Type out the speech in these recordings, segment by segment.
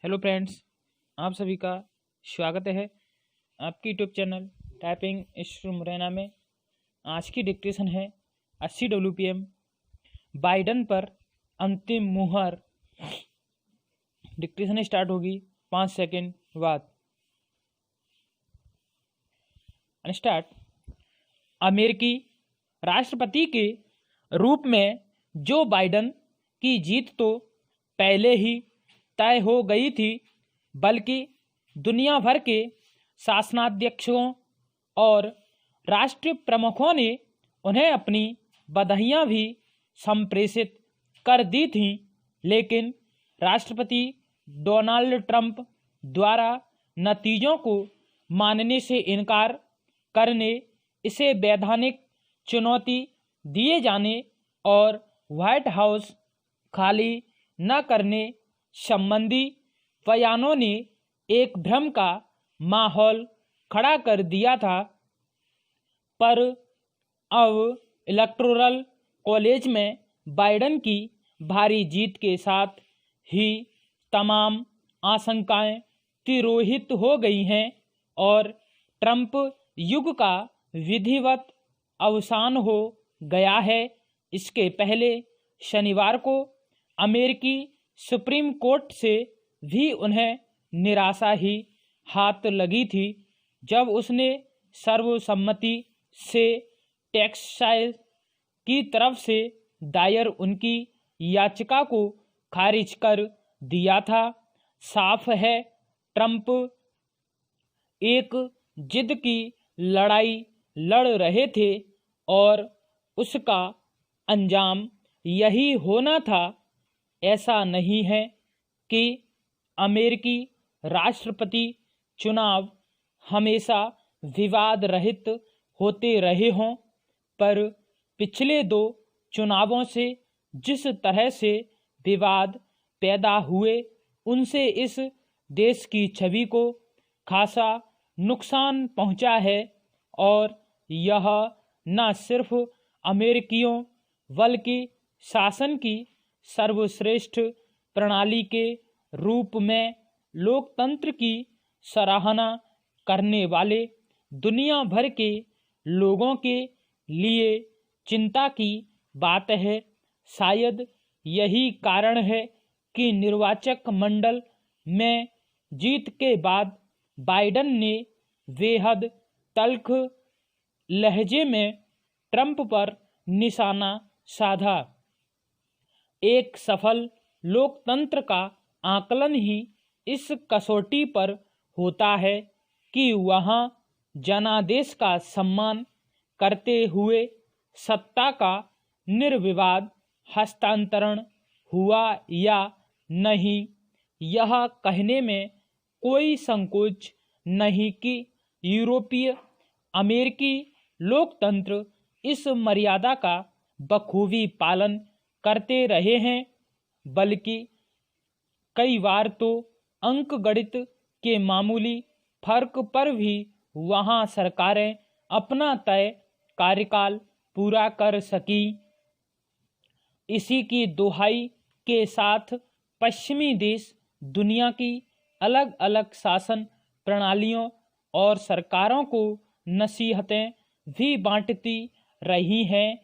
Hello friends, आप सभी का स्वागत है आपकी YouTube channel typing institute Morena में। आज की डिक्टेशन है 80 WPM बाइडन पर अंतिम मुहर। डिक्टेशन स्टार्ट होगी 5 सेकेंड बाद। स्टार्ट। अमेरिकी राष्ट्रपति के रूप में जो बाइडन की जीत तो पहले ही तय हो गई थी, बल्कि दुनिया भर के शासनाध्यक्षों और राष्ट्रीय प्रमुखों ने उन्हें अपनी बधाइयाँ भी संप्रेषित कर दी थीं। लेकिन राष्ट्रपति डोनाल्ड ट्रंप द्वारा नतीजों को मानने से इनकार करने, इसे वैधानिक चुनौती दिए जाने और व्हाइट हाउस खाली न करने संबंधी बयानों ने एक भ्रम का माहौल खड़ा कर दिया था। पर अब इलेक्टोरल कॉलेज में बाइडन की भारी जीत के साथ ही तमाम आशंकाएं तिरोहित हो गई हैं और ट्रंप युग का विधिवत अवसान हो गया है। इसके पहले शनिवार को अमेरिकी सुप्रीम कोर्ट से भी उन्हें निराशा ही हाथ लगी थी, जब उसने सर्वसम्मति से टेक्सास की तरफ से दायर उनकी याचिका को खारिज कर दिया था। साफ है, ट्रंप एक जिद की लड़ाई लड़ रहे थे और उसका अंजाम यही होना था। ऐसा नहीं है कि अमेरिकी राष्ट्रपति चुनाव हमेशा विवाद रहित होते रहे हों, पर पिछले 2 चुनावों से जिस तरह से विवाद पैदा हुए, उनसे इस देश की छवि को खासा नुकसान पहुंचा है और यह न सिर्फ अमेरिकियों बल्कि शासन की सर्वश्रेष्ठ प्रणाली के रूप में लोकतंत्र की सराहना करने वाले दुनिया भर के लोगों के लिए चिंता की बात है। शायद यही कारण है कि निर्वाचक मंडल में जीत के बाद बाइडन ने बेहद तल्ख लहजे में ट्रंप पर निशाना साधा। एक सफल लोकतंत्र का आकलन ही इस कसौटी पर होता है कि वहाँ जनादेश का सम्मान करते हुए सत्ता का निर्विवाद हस्तांतरण हुआ या नहीं। यह कहने में कोई संकोच नहीं कि यूरोपीय अमेरिकी लोकतंत्र इस मर्यादा का बखूबी पालन करते रहे हैं, बल्कि कई बार तो अंकगणित के मामूली फर्क पर भी वहाँ सरकारें अपना तय कार्यकाल पूरा कर सकी। इसी की दुहाई के साथ पश्चिमी देश दुनिया की अलग अलग शासन प्रणालियों और सरकारों को नसीहतें भी बांटती रही हैं।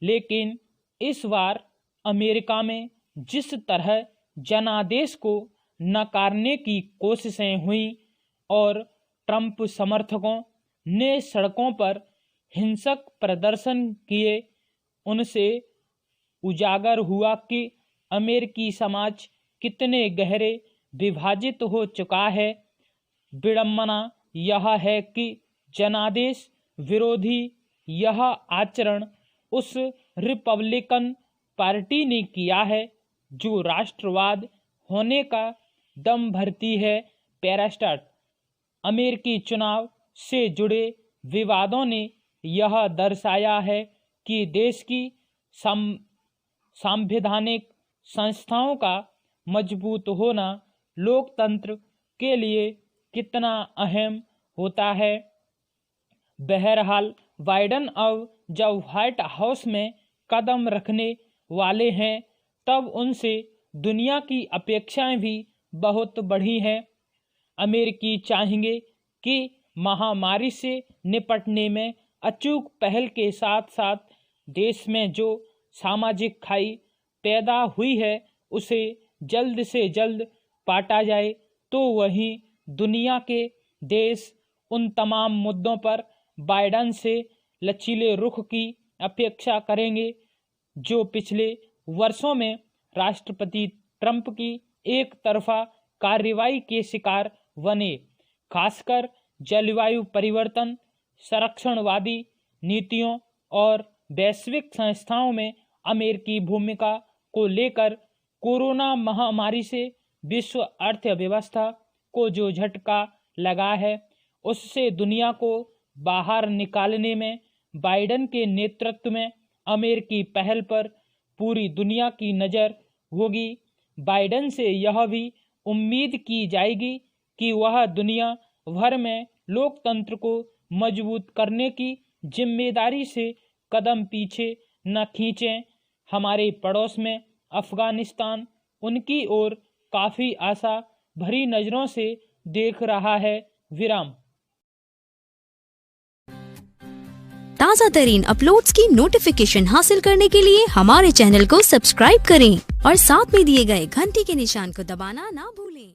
लेकिन इस बार अमेरिका में जिस तरह जनादेश को नकारने की कोशिशें हुई और ट्रंप समर्थकों ने सड़कों पर हिंसक प्रदर्शन किए, उनसे उजागर हुआ कि अमेरिकी समाज कितने गहरे विभाजित हो चुका है। विडंबना यह है कि जनादेश विरोधी यह आचरण उस रिपब्लिकन पार्टी ने किया है जो राष्ट्रवाद होने का दम भरती है। पैरास्टार्ट। अमेरिकी चुनाव से जुड़े विवादों ने यह दर्शाया है कि देश की संवैधानिक संस्थाओं का मजबूत होना लोकतंत्र के लिए कितना अहम होता है। बहरहाल बाइडन अब जब व्हाइट हाउस में कदम रखने वाले हैं, तब उनसे दुनिया की अपेक्षाएं भी बहुत बढ़ी है। अमेरिकी चाहेंगे कि महामारी से निपटने में अचूक पहल के साथ साथ देश में जो सामाजिक खाई पैदा हुई है उसे जल्द से जल्द पाटा जाए, तो वहीं दुनिया के देश उन तमाम मुद्दों पर बाइडेन से लचीले रुख की अपेक्षा करेंगे जो पिछले वर्षों में राष्ट्रपति ट्रंप की एक तरफा कार्रवाई के शिकार बने। खासकर जलवायु परिवर्तन, संरक्षणवादी नीतियों और वैश्विक संस्थाओं में अमेरिकी भूमिका को लेकर कोरोना महामारी से विश्व अर्थव्यवस्था को जो झटका लगा है उससे दुनिया को बाहर निकालने में बाइडेन के नेतृत्व में अमेरिकी पहल पर पूरी दुनिया की नज़र होगी। बाइडेन से यह भी उम्मीद की जाएगी कि वह दुनिया भर में लोकतंत्र को मजबूत करने की जिम्मेदारी से कदम पीछे न खींचें। हमारे पड़ोस में अफगानिस्तान उनकी ओर काफ़ी आशा भरी नज़रों से देख रहा है। विराम। ताज़ा तरीन अपलोड्स की नोटिफिकेशन हासिल करने के लिए हमारे चैनल को सब्सक्राइब करें और साथ में दिए गए घंटी के निशान को दबाना ना भूलें।